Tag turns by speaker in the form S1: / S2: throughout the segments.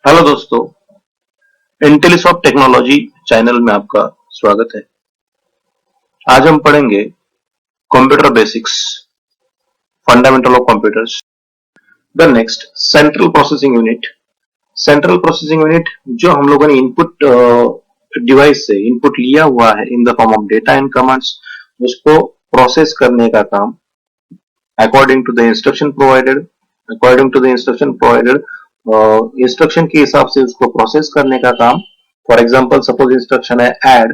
S1: Hello दोस्तों, इंटेलिसॉफ्ट technology channel में आपका स्वागत है। आज हम पढ़ेंगे computer basics, fundamental of computers. The next central processing unit. Central processing unit जो हम लोगों ने इनपुट डिवाइस से इनपुट लिया हुआ है in the form of data and commands, उसको प्रोसेस करने का काम according to the instruction provided instruction के हिसाब से उसको प्रोसेस करने का काम। फॉर एग्जाम्पल सपोज इंस्ट्रक्शन है ऐड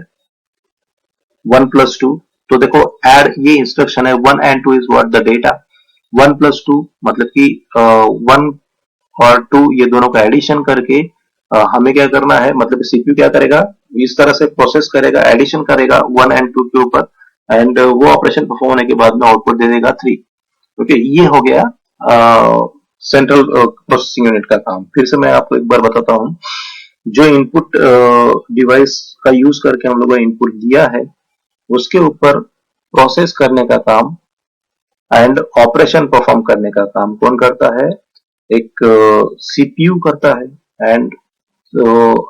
S1: 1+2, तो देखो ऐड ये इंस्ट्रक्शन है 1 and 2 is what the data. 1+2 मतलब कि 1 और 2 ये दोनों का एडिशन करके हमें क्या करना है, मतलब सीपीयू क्या करेगा, इस तरह से प्रोसेस करेगा, एडिशन करेगा 1 and 2 के ऊपर, एंड वो ऑपरेशन परफॉर्म होने के बाद में आउटपुट दे देगा 3। ओके, ये हो गया सेंट्रल प्रोसेसिंग यूनिट का काम। फिर से मैं आपको एक बार बताता हूं, जो इनपुट डिवाइस का यूज करके हम लोगों ने इनपुट दिया है उसके ऊपर प्रोसेस करने का काम एंड ऑपरेशन परफॉर्म करने का काम कौन करता है, एक सीपीयू करता है। एंड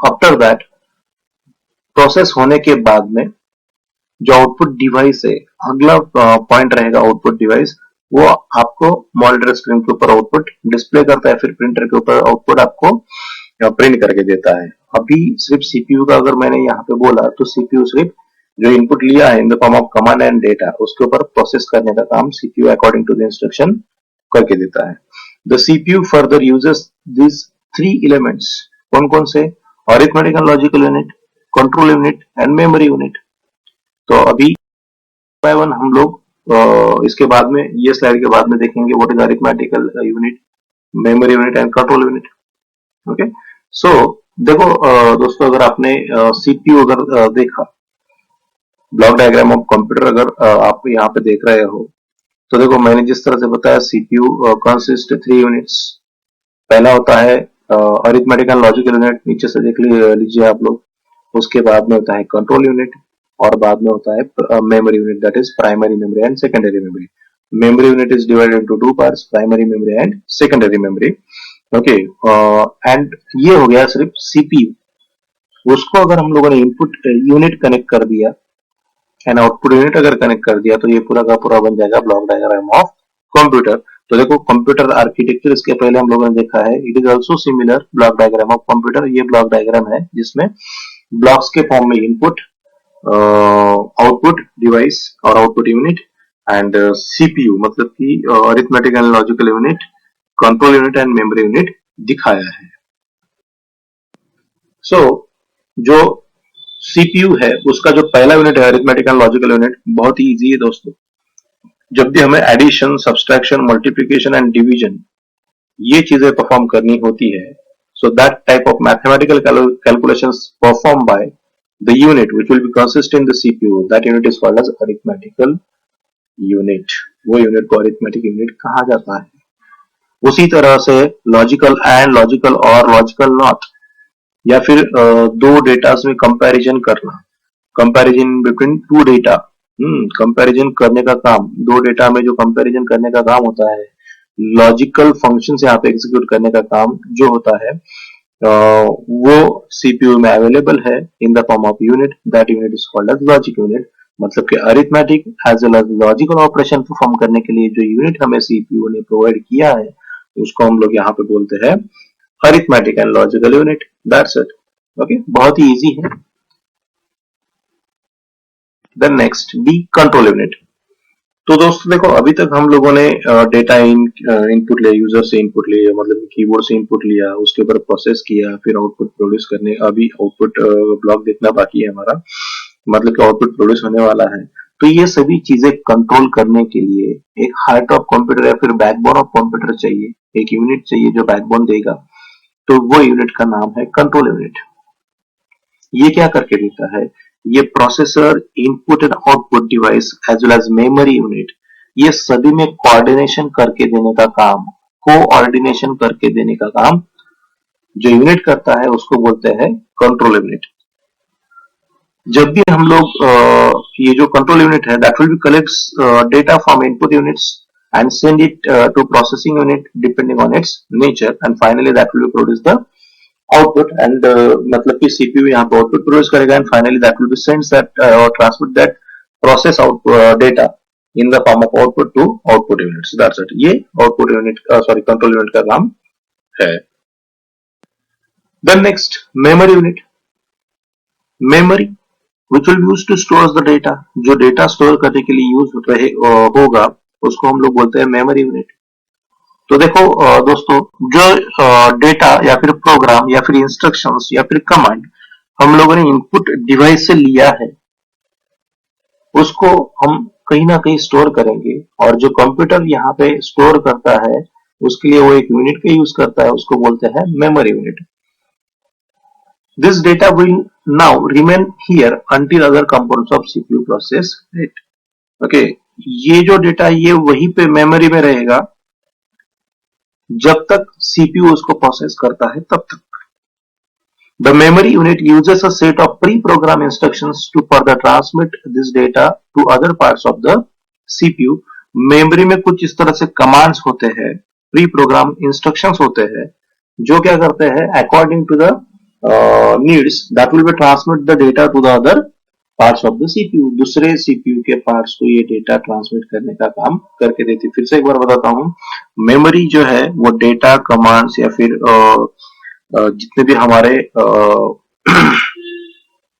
S1: आफ्टर दैट प्रोसेस होने के बाद में जो आउटपुट डिवाइस है, अगला पॉइंट रहेगा आउटपुट डिवाइस, वो आपको मॉनिटर स्क्रीन के ऊपर आउटपुट डिस्प्ले करता है, फिर प्रिंटर के ऊपर आउटपुट आपको प्रिंट करके देता है। अभी सिर्फ सीपीयू का अगर मैंने यहाँ पे बोला तो सीपीयू सिर्फ जो इनपुट लिया है in the form of command and data उसके ऊपर प्रोसेस करने का काम CPU according to the instruction करके देता है। The CPU further uses this 3 elements, कौन कौन से, arithmetic and logical unit, control unit and memory unit. तो अभी बाय वन हम लोग इसके बाद में, ये स्लाइड के बाद में देखेंगे what is arithmetical unit, memory unit and control unit. Okay, so देखो दोस्तों, अगर आपने सीपीयू अगर देखा, ब्लॉक डायग्राम ऑफ कंप्यूटर अगर आप यहाँ पे देख रहे हो, तो देखो मैंने जिस तरह से बताया सीपीयू कंसिस्ट 3 यूनिट्स। पहला होता है अरिथमेटिक एंड लॉजिकल यूनिट, नीचे से देख लीजिए आप लोग। उसके बाद में होता है कंट्रोल यूनिट, और बाद में होता है memory unit, that is primary memory and secondary memory. Memory unit is divided into 2 parts, primary memory and secondary memory. Okay, and ये हो गया सिर्फ सीपीयू। उसको अगर हम लोगों ने इनपुट यूनिट कनेक्ट कर दिया एंड आउटपुट यूनिट अगर कनेक्ट कर दिया, तो ये पूरा का पूरा बन जाएगा ब्लॉक डायग्राम ऑफ कंप्यूटर। तो देखो कंप्यूटर आर्किटेक्चर इसके पहले हम लोगों ने देखा है, it is also similar block diagram of computer. ये ब्लॉक डायग्राम है जिसमें ब्लॉक्स के फॉर्म में इनपुट, आउटपुट डिवाइस और आउटपुट यूनिट एंड सीपीयू मतलब कि arithmetic and logical unit, control unit and memory unit दिखाया है। सो जो सीपीयू है उसका जो पहला यूनिट है अरिथमेटिक एंड लॉजिकल यूनिट, बहुत ही इजी है दोस्तों। जब भी हमें addition, subtraction, multiplication and division ये चीजें परफॉर्म करनी होती है, so that type of mathematical calculations perform by the unit which will be consist in the CPU, that unit is called as arithmetical unit। वो यूनिट को arithmetic unit कहा जाता है। उसी तरह से लॉजिकल एंड, लॉजिकल और, लॉजिकल नॉट, या फिर दो डेटास में कंपैरिजन करना, कंपैरिजन बिटवीन 2 डेटा, कंपैरिजन करने का काम, दो डेटा में जो कंपैरिजन करने का काम होता है, लॉजिकल फंक्शन से यहाँ पे एग्जीक्यूट करने का काम जो होता है, वो सीपीयू में अवेलेबल है in the form of unit, that unit is called as logic unit. मतलब कि arithmetic as well as logical operation perform करने के लिए जो यूनिट हमें सीपीयू ने प्रोवाइड किया है उसको हम लोग यहाँ पे बोलते हैं arithmetic and logical unit, that's it. Okay, बहुत ही इजी है। Then next the control unit. तो दोस्तों देखो, अभी तक हम लोगों ने डेटा इनपुट लिया, यूजर से इनपुट लिया, मतलब कीबोर्ड से इनपुट लिया, उसके ऊपर प्रोसेस किया, फिर आउटपुट प्रोड्यूस करने, अभी आउटपुट ब्लॉक देखना बाकी है हमारा, मतलब कि आउटपुट प्रोड्यूस होने वाला है। तो ये सभी चीजें कंट्रोल करने के लिए एक हार्ट ऑफ कंप्यूटर या फिर बैकबोन ऑफ कंप्यूटर चाहिए, एक यूनिट चाहिए जो बैकबोन देगा। तो वो यूनिट का नाम है कंट्रोल यूनिट। ये क्या करके देता है, ये processor, input and output device as well as memory unit, ये सभी में कोऑर्डिनेशन करके देने का काम, कोऑर्डिनेशन करके देने का काम जो यूनिट करता है उसको बोलते हैं कंट्रोल यूनिट। जब भी हम लोग ये जो कंट्रोल यूनिट है, that will B collects data from input units and send it to processing unit depending on its nature, and finally that will produce the output and मतलब कि CPU यहाँ पे output produce करेगा and finally that will be sends that or transmit that process out data in the form of output to output units. That's it. ये output unit control unit का काम है. Then next memory unit. Memory which will be used to store the data. जो data store करने के लिए use रहे होगा उसको हम लोग बोलते हैं memory unit. तो देखो दोस्तों, जो डेटा या फिर प्रोग्राम या फिर इंस्ट्रक्शंस या फिर कमांड हम लोगों ने इनपुट डिवाइस से लिया है उसको हम कहीं ना कहीं स्टोर करेंगे और जो कंप्यूटर यहाँ पे स्टोर करता है उसके लिए वो एक यूनिट का यूज करता है, उसको बोलते हैं memory unit. This data will now remain here until other components of CPU process it. Okay, ये जो डेटा ये वहीं पे मेमोरी में रहेगा जब तक सीपीयू उसको प्रोसेस करता है तब तक. The memory unit uses a set of pre-programmed instructions to further transmit this data to other parts of the CPU. Memory में कुछ इस तरह से कमांड्स होते हैं, प्री प्रोग्राम इंस्ट्रक्शंस होते हैं जो क्या करते हैं according to the needs that will be transmit the data to the other parts of the CPU. दूसरे सीपीयू के पार्ट्स को ये डेटा ट्रांसमिट करने का काम करके देती है. फिर से एक बार बताता हूँ, मेमोरी जो है वो डेटा कमांड्स या फिर जितने भी हमारे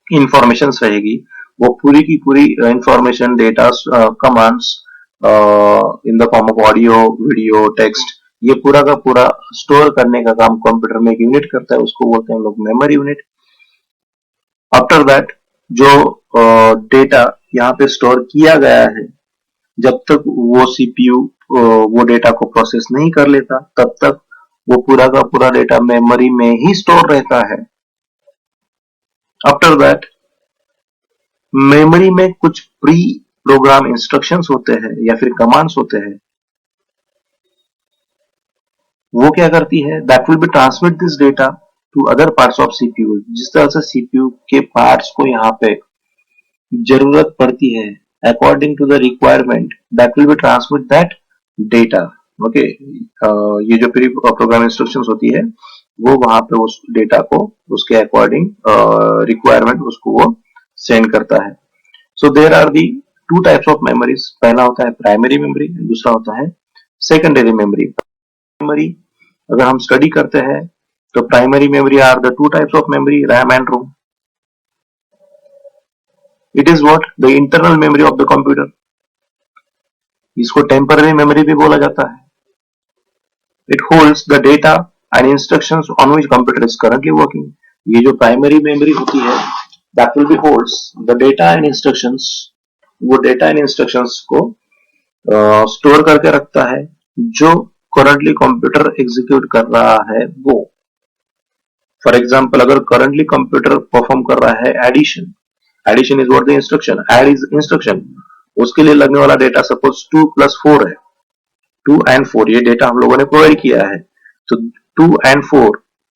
S1: इंफॉर्मेशन रहेगी वो पूरी की पूरी information data commands in the form of audio video text ये पूरा का पूरा स्टोर करने का काम कंप्यूटर में एक यूनिट करता है, उसको बोलते हैं हम लोग मेमोरी यूनिट. आफ्टर दैट जो डेटा यहाँ पे स्टोर किया गया है जब तक वो सीपीयू वो डेटा को प्रोसेस नहीं कर लेता तब तक वो पूरा का पूरा डेटा मेमोरी में ही स्टोर रहता है. आफ्टर दैट मेमोरी में कुछ प्री प्रोग्राम इंस्ट्रक्शंस होते हैं या फिर कमांड्स होते हैं, वो क्या करती है that will be transmit this data to other parts of CPU. जिस तरह से सीपीयू के पार्ट्स को यहाँ पे जरूरत पड़ती है according to the requirement that will be transmit that data. Okay, ये जो प्री प्रोग्राम इंस्ट्रक्शंस होती है वो वहां पे उस डेटा को उसके अकॉर्डिंग रिक्वायरमेंट उसको वो सेंड करता है. So there are the two types of memories. पहला होता है प्राइमरी मेमोरी, दूसरा होता है सेकेंडरी मेमोरी. मेमोरी अगर हम स्टडी करते हैं तो primary memory are the two types of memory RAM and ROM. It is what the internal memory of the computer. इसको टेम्पररी मेमोरी भी बोला जाता है. It holds the data and instructions on which computer is currently working. ये जो primary memory होती है that will be holds the data and instructions. वो डेटा एंड इंस्ट्रक्शंस को स्टोर करके रखता है जो करंटली कंप्यूटर एग्जीक्यूट कर रहा है वो. फॉर एग्जांपल अगर करंटली कंप्यूटर परफॉर्म कर रहा है addition, addition is what the instruction, add is instruction, उसके लिए लगने वाला डेटा सपोज 2 + 4 है, 2 and 4 ये डेटा हम लोगों ने प्रोवाइड किया है. तो 2 and 4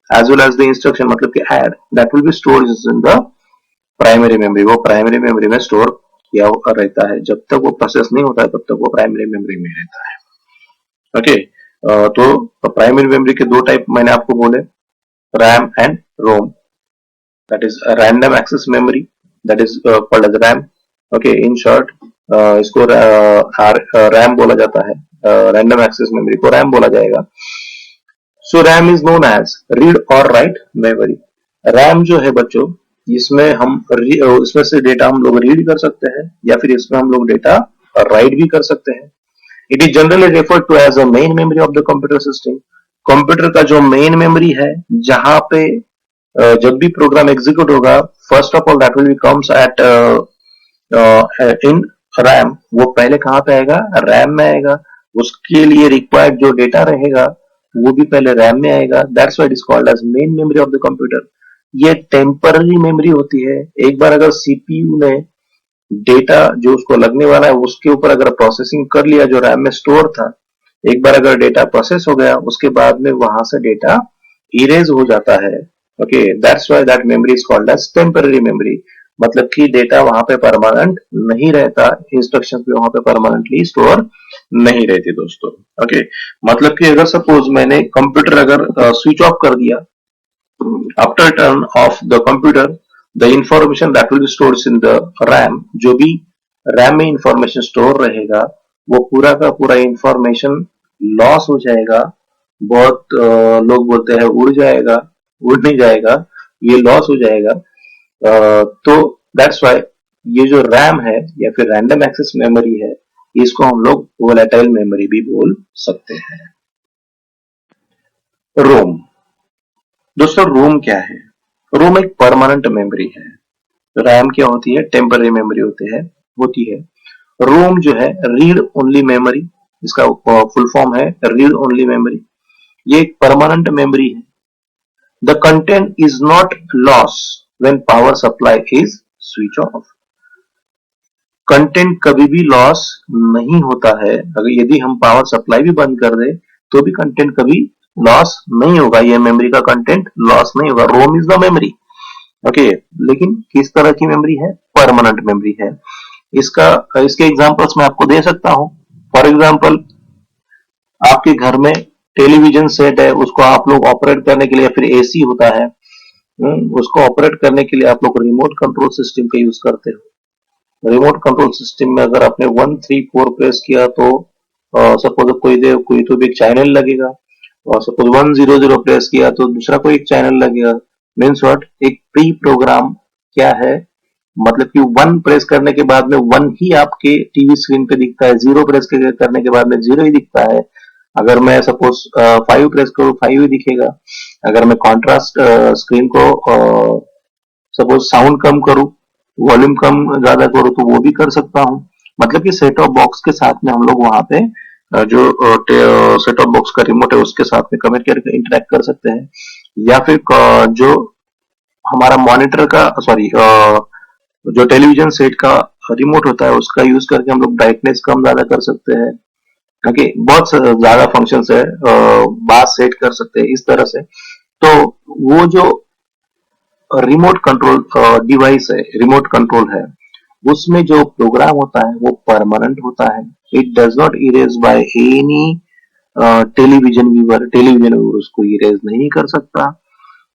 S1: as well as the instruction मतलब कि add that will be stored in the primary memory. वो प्राइमरी मेमोरी में स्टोर किया रहता है. जब तक वो प्रोसेस नहीं होता है तब तक वो प्राइमरी मेमोरी में रहता है. ओके, तो प्राइमरी मेमोरी के दो टाइप मैंने आपको बोले, RAM and ROM. That is random access memory that is called as RAM. Okay, in short इसको रैम बोला जाता है. रैंडम एक्सेस मेमोरी को रैम बोला जाएगा. So RAM is known as read और राइट मेमोरी. रैम जो है बच्चों इसमें से डेटा हम लोग रीड कर सकते हैं या फिर इसमें हम लोग डेटा राइट भी कर सकते हैं. It is generally referred to as a main memory of the computer system. Computer का जो मेन मेमोरी है जहां पे जब भी प्रोग्राम एग्जीक्यूट होगा first of all that will be comes at in RAM. वो पहले कहां पे आएगा, रैम में आएगा. उसके लिए रिक्वायर्ड जो डेटा रहेगा वो भी पहले रैम में आएगा. That's why it is called as main memory of the computer. ये टेम्पररी मेमोरी होती है. एक बार अगर सीपीयू ने डेटा जो उसको लगने वाला है उसके ऊपर अगर प्रोसेसिंग कर लिया जो रैम में स्टोर था, एक बार अगर डेटा प्रोसेस हो गया उसके बाद में वहां से डेटा इरेज हो जाता है. Okay, that's why that memory is called as temporary memory. मतलब कि डेटा वहां पे परमानेंट नहीं रहता, इंस्ट्रक्शन भी वहां पे परमानेंटली स्टोर नहीं रहती दोस्तों. ओके, मतलब कि अगर सपोज मैंने कंप्यूटर अगर स्विच ऑफ कर दिया after turn off the computer the information that will be stored in the RAM, जो भी रैम में इंफॉर्मेशन स्टोर रहेगा वो पूरा का पूरा इंफॉर्मेशन लॉस हो जाएगा। बहुत लोग बोलते हैं उड़ जाएगा, उड़ नहीं जाएगा, ये लॉस हो जाएगा। तो दैट्स वाई ये जो रैम है या फिर रैंडम एक्सेस मेमोरी है, इसको हम लोग वोलेटाइल मेमोरी भी बोल सकते हैं। रोम, दोस्तों रोम क्या है? रोम एक परमानेंट मेमोरी है। रैम क्या होती है? टेम्पररी मेमोरी होती है। रोम जो है रीड ओनली मेमोरी, इसका फुल फॉर्म है रीड ओनली मेमोरी। ये एक परमानेंट मेमोरी है। The content is not loss when power supply is switch off. Content कभी भी लॉस नहीं होता है। अगर यदि हम पावर सप्लाई भी बंद कर दे तो भी कंटेंट कभी लॉस नहीं होगा। ये मेमोरी का कंटेंट लॉस नहीं होगा। रोम इज द मेमोरी। ओके, लेकिन किस तरह की मेमोरी है? परमानेंट मेमोरी है। इसके एग्जांपल्स मैं आपको दे सकता हूं। फॉर एग्जांपल, आपके घर में टेलीविजन सेट है, उसको आप लोग ऑपरेट करने के लिए, फिर एसी होता है, उसको ऑपरेट करने के लिए आप लोग रिमोट कंट्रोल सिस्टम का यूज करते हो। रिमोट कंट्रोल सिस्टम में अगर आपने 1 3 4 प्रेस किया तो सपोज कोई तो भी एक चैनल लगेगा, और सपोज 1 0 0 प्रेस किया तो दूसरा कोई एक चैनल लगेगा। Means what? एक प्री प्रोग्राम क्या है, मतलब कि 1 प्रेस करने के बाद में 1 ही आपके टीवी स्क्रीन पे दिखता है, 0 प्रेस करने के बाद में 0 ही दिखता है। अगर मैं सपोज 5 प्रेस करूं 5 ही दिखेगा। अगर मैं कॉन्ट्रास्ट स्क्रीन को सपोज साउंड कम करूं, वॉल्यूम कम ज्यादा करूं तो वो भी कर सकता हूं। मतलब कि सेट ऑफ बॉक्स के साथ में हम लोग वहां पे जो सेट ऑफ बॉक्स का रिमोट है उसके साथ में कम्युनिकेट इंटरेक्ट कर सकते हैं। या फिर जो हमारा मॉनिटर का सॉरी जो टेलीविजन सेट का रिमोट होता है उसका यूज करके हम लोग ब्राइटनेस कम ज्यादा कर सकते हैं। ओके, बहुत ज्यादा फंक्शंस है, बास सेट कर सकते हैं इस तरह से। तो वो जो रिमोट कंट्रोल डिवाइस है, रिमोट कंट्रोल है, उसमें जो प्रोग्राम होता है वो परमानेंट होता है। It does not erase by any television viewer उसको इरेज नहीं कर सकता,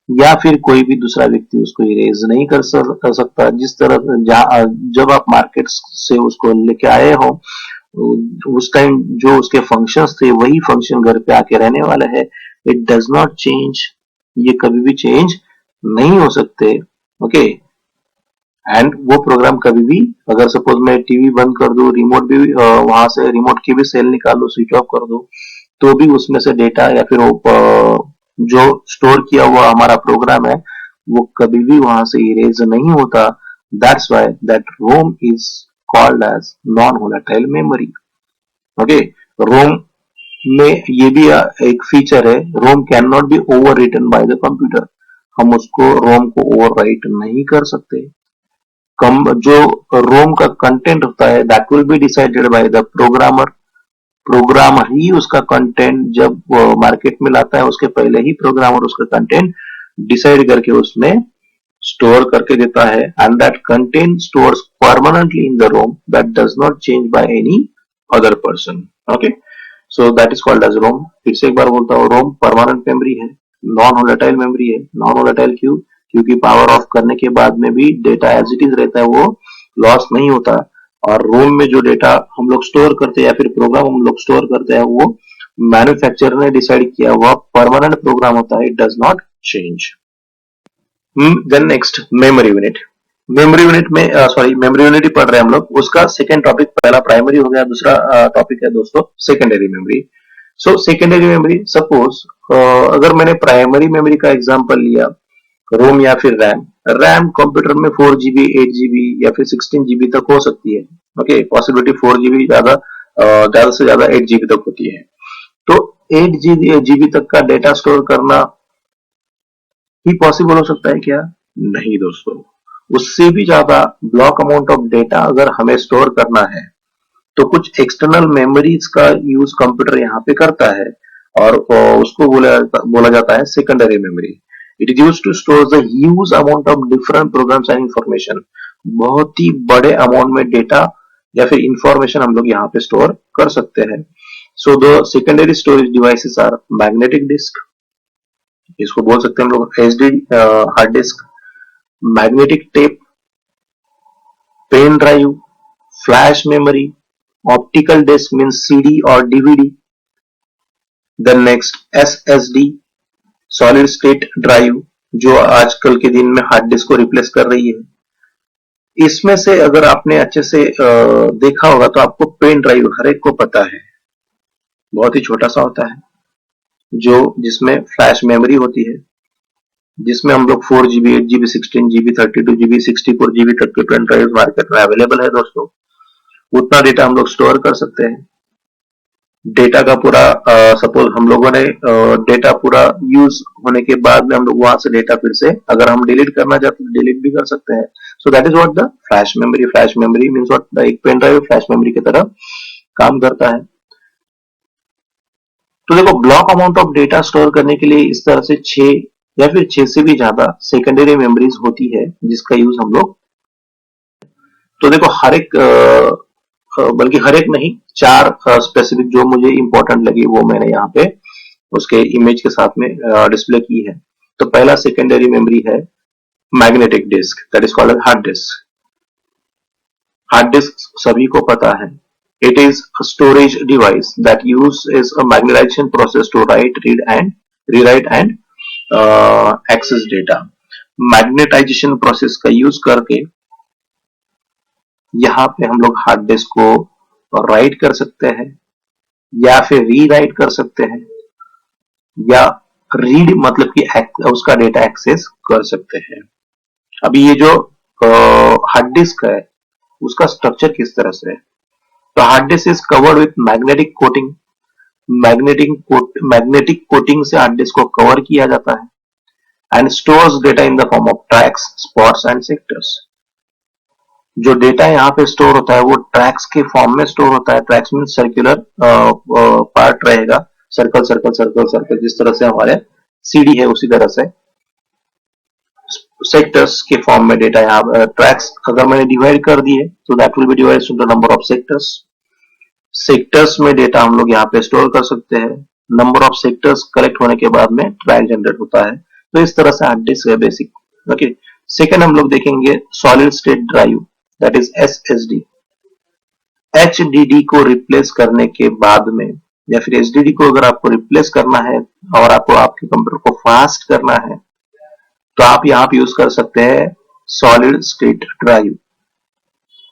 S1: या फिर कोई भी दूसरा व्यक्ति उसको इरेज नहीं कर सकता। जिस तरह जब आप मार्केट से उसको लेके आए हो उस टाइम जो उसके फंक्शंस थे वही फंक्शन घर पे आके रहने वाले हैं। इट डज नॉट चेंज, ये कभी भी चेंज नहीं हो सकते। ओके, एंड वो प्रोग्राम कभी भी, अगर सपोज मैं टीवी बंद कर दूं, रिमोट भी वहां से रिमोट की भी सेल निकाल दो, स्विच ऑफ कर दो, तो भी उसमें से डेटा या फिर जो स्टोर किया हुआ हमारा प्रोग्राम है वो कभी भी वहां से इरेज नहीं होता। That's why that ROM is called as non volatile memory. Okay, ROM में ये भी एक फीचर है, ROM can not be overwritten by the computer. हम उसको रोम को ओवर राइट नहीं कर सकते। कम जो रोम का कंटेंट होता है that will be decided by the programmer. Programmer ही उसका कंटेंट जब मार्केट में लाता है उसके पहले ही प्रोग्रामर उसका कंटेंट डिसाइड करके उसमें स्टोर करके देता है। And that content stores permanently in the ROM that does not change by any other person. Okay, so that is called as ROM. फिर से एक बार बोलता हूँ, रोम परमानेंट मेमोरी है, नॉन वोलेटाइल मेमोरी है। नॉन वोलेटाइल क्यों? क्योंकि पावर ऑफ करने के बाद में भी डेटा एज इट इज रहता है, वो लॉस नहीं होता। और रोम में जो डेटा हम लोग स्टोर करते हैं या फिर प्रोग्राम हम लोग स्टोर करते हैं वो मैन्युफैक्चरर ने डिसाइड किया हुआ परमानेंट प्रोग्राम होता है। It does not change. Then next, memory unit. Memory unit में मेमोरी यूनिट ही पढ़ रहे हैं हम लोग। उसका सेकेंड टॉपिक, पहला प्राइमरी हो गया, दूसरा टॉपिक है दोस्तों secondary memory. So secondary memory, suppose अगर मैंने प्राइमरी मेमोरी का एग्जांपल लिया, रोम या फिर रैम। रैम कंप्यूटर में 4 GB 8 GB या फिर 16 GB तक हो सकती है। ओके, पॉसिबिलिटी 4 GB ज्यादा से ज्यादा 8 GB तक होती है। तो 8 GB तक का डेटा स्टोर करना ही पॉसिबल हो सकता है क्या? नहीं दोस्तों, उससे भी ज्यादा ब्लॉक अमाउंट ऑफ डेटा अगर हमें स्टोर करना है तो कुछ एक्सटर्नल मेमोरीज का यूज कंप्यूटर यहाँ पे करता है, और उसको बोला जाता है secondary memory. It is use to store the huge amount of different programs and information. बहुत ही बड़े अमाउंट में डेटा या फिर इंफॉर्मेशन हम लोग यहाँ पे स्टोर कर सकते हैं। So the secondary storage devices are magnetic disk, इसको बोल सकते हैं हम लोग HD hard disk, magnetic tape, pen drive, flash memory, optical disk means CD और DVD, then next SSD, solid state drive जो आजकल के दिन में हार्ड डिस्क को रिप्लेस कर रही है। इसमें से अगर आपने अच्छे से देखा होगा तो आपको पेन ड्राइव हर एक को पता है, बहुत ही छोटा सा होता है, जो जिसमें फ्लैश मेमोरी होती है, जिसमें हम लोग 4 GB, 8 GB, 16 GB, 32 GB, 64 GB तक के पेन ड्राइव मार्केट में अवेलेबल है दोस्तों। उतना डेटा हम लोग स्टोर कर सकते हैं। डेटा का पूरा सपोज हम लोगों ने डेटा पूरा यूज होने के बाद में हम लोग वहां से डेटा फिर से अगर हम डिलीट करना चाहते हैं तो डिलीट भी कर सकते हैं। सो that is what the flash memory. Flash memory means what, एक पेन ड्राइव फ्लैश मेमोरी की तरह काम करता है। तो देखो, block amount of data store करने के लिए इस तरह से 6 या फिर 6 से भी ज्यादा सेकेंडरी मेमोरीज होती है जिसका यूज हम लोग, तो देखो हर एक बल्कि हर एक नहीं, 4 स्पेसिफिक जो मुझे इंपॉर्टेंट लगी वो मैंने यहाँ पे उसके इमेज के साथ में डिस्प्ले की है। तो पहला सेकेंडरी मेमोरी है magnetic disk, that is called hard disk. Hard disk सभी को पता है, it is a storage device that uses a magnetization process to write, read and rewrite and access data। Magnetisation process का use करके यहाँ पे हम लोग हार्ड डिस्क को राइट कर सकते हैं या फिर रीराइट कर सकते हैं या रीड मतलब कि उसका डेटा एक्सेस कर सकते हैं। अभी ये जो हार्ड डिस्क है उसका स्ट्रक्चर किस तरह से है, तो hard disk is covered with magnetic coating. Magnetic coating से हार्ड डिस्क को कवर किया जाता है and stores data in the form of tracks, spots and sectors. जो डेटा यहाँ पे स्टोर होता है वो ट्रैक्स के फॉर्म में स्टोर होता है। ट्रैक्स मीन सर्कुलर पार्ट रहेगा, सर्कल सर्कल सर्कल सर्कल, जिस तरह से हमारे सीडी है उसी तरह से। सेक्टर्स के फॉर्म में डेटा यहाँ ट्रैक्स अगर मैंने डिवाइड कर दिए तो that will be divided to the number of sectors. Sectors में डेटा हम लोग यहाँ पे स्टोर कर सकते हैं। नंबर ऑफ सेक्टर्स कलेक्ट होने के बाद में ट्रैक जनरेट होता है। तो इस तरह से हार्ड डिस्क है बेसिक। ओके, सेकेंड हम लोग देखेंगे solid state drive, that is SSD. HDD को रिप्लेस करने के बाद में या फिर एचडीडी को अगर आपको रिप्लेस करना है और आपको आपके कंप्यूटर को फास्ट करना है तो आप यहाँ पे यूज कर सकते हैं सॉलिड स्टेट ड्राइव।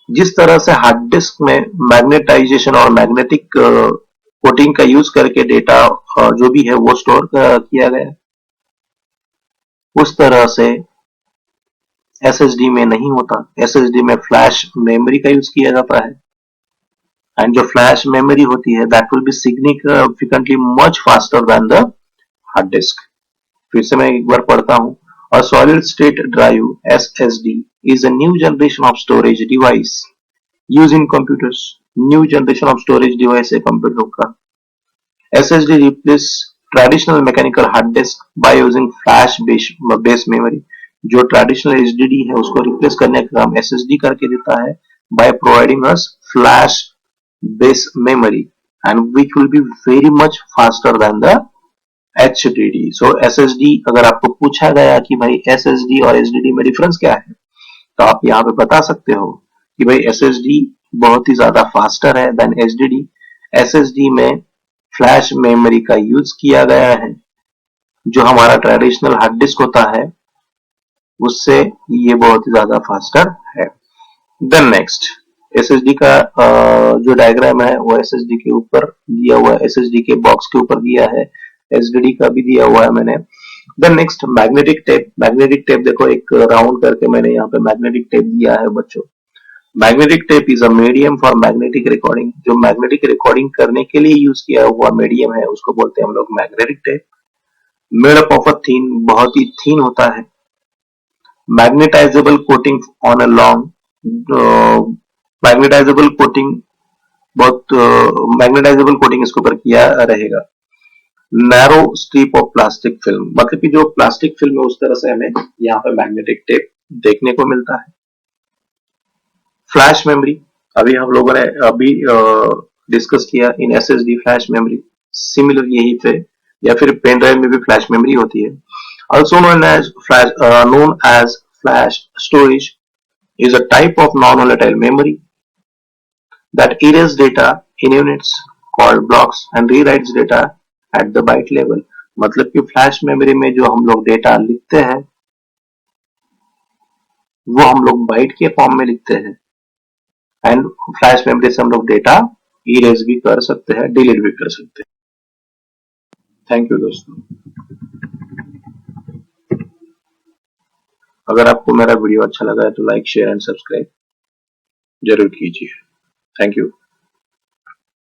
S1: जिस तरह से हार्ड डिस्क में मैग्नेटाइजेशन और मैग्नेटिक कोटिंग का यूज करके डेटा जो भी है वो स्टोर किया गया, उस तरह से एसएसडी में नहीं होता। एसएसडी में फ्लैश मेमोरी का यूज किया जाता है एंड जो फ्लैश मेमोरी होती है that will B significantly much faster than the hard disk. फिर से मैं एक बार पढ़ता हूं। A solid state drive SSD is a new generation of storage device used in computers। New generation of storage device है computer का। SSD replace traditional mechanical hard disk by using flash based memory। जो traditional HDD है उसको replace करने का काम SSD करके देता है by providing us flash based memory and which will be very much faster than the HDD। So SSD अगर आपको पूछा गया कि भाई SSD और HDD में डिफरेंस क्या है तो आप यहाँ पे बता सकते हो कि भाई SSD बहुत ही ज्यादा फास्टर है देन HDD। SSD में फ्लैश मेमोरी का यूज किया गया है, जो हमारा ट्रेडिशनल हार्ड डिस्क होता है उससे ये बहुत ही ज्यादा फास्टर है। देन नेक्स्ट SSD का जो डायग्राम है वो SSD के ऊपर दिया हुआ है, SSD के बॉक्स के ऊपर दिया है, एचडीडी का भी दिया हुआ है मैंने। Then next magnetic tape. Magnetic tape देखो एक राउंड करके मैंने यहाँ पे मैग्नेटिक टेप दिया है बच्चों। Magnetic tape is a medium for magnetic recording. जो मैग्नेटिक रिकॉर्डिंग करने के लिए यूज किया हुआ मीडियम है उसको बोलते हैं हम लोग magnetic tape. Made up of a thin, बहुत ही थिन होता है। Magnetizable coating on a long, magnetizable coating बहुत मैग्नेटाइजेबल कोटिंग इसके ऊपर किया रहेगा। Narrow strip of plastic film, मतलब कि जो प्लास्टिक फिल्म है उस तरह से हमें यहाँ पे मैग्नेटिक टेप देखने को मिलता है। फ्लैश मेमोरी अभी हम लोगों ने अभी डिस्कस किया इन एसएसडी फ्लैश मेमोरी। सिमिलर यही पे या फिर पेन ड्राइव में भी फ्लैश मेमोरी होती है। Also known as flash storage, is a type of non-volatile memory that erases data in units called blocks and rewrites data at the byte level. मतलब कि फ्लैश मेमोरी में जो हम लोग डेटा लिखते हैं वो हम लोग बाइट के फॉर्म में लिखते हैं एंड फ्लैश मेमोरी से हम लोग डेटा इरेज भी कर सकते हैं, डिलीट भी कर सकते हैं। थैंक यू दोस्तों। अगर आपको मेरा वीडियो अच्छा लगा है तो लाइक शेयर एंड सब्सक्राइब जरूर कीजिए। Thank you.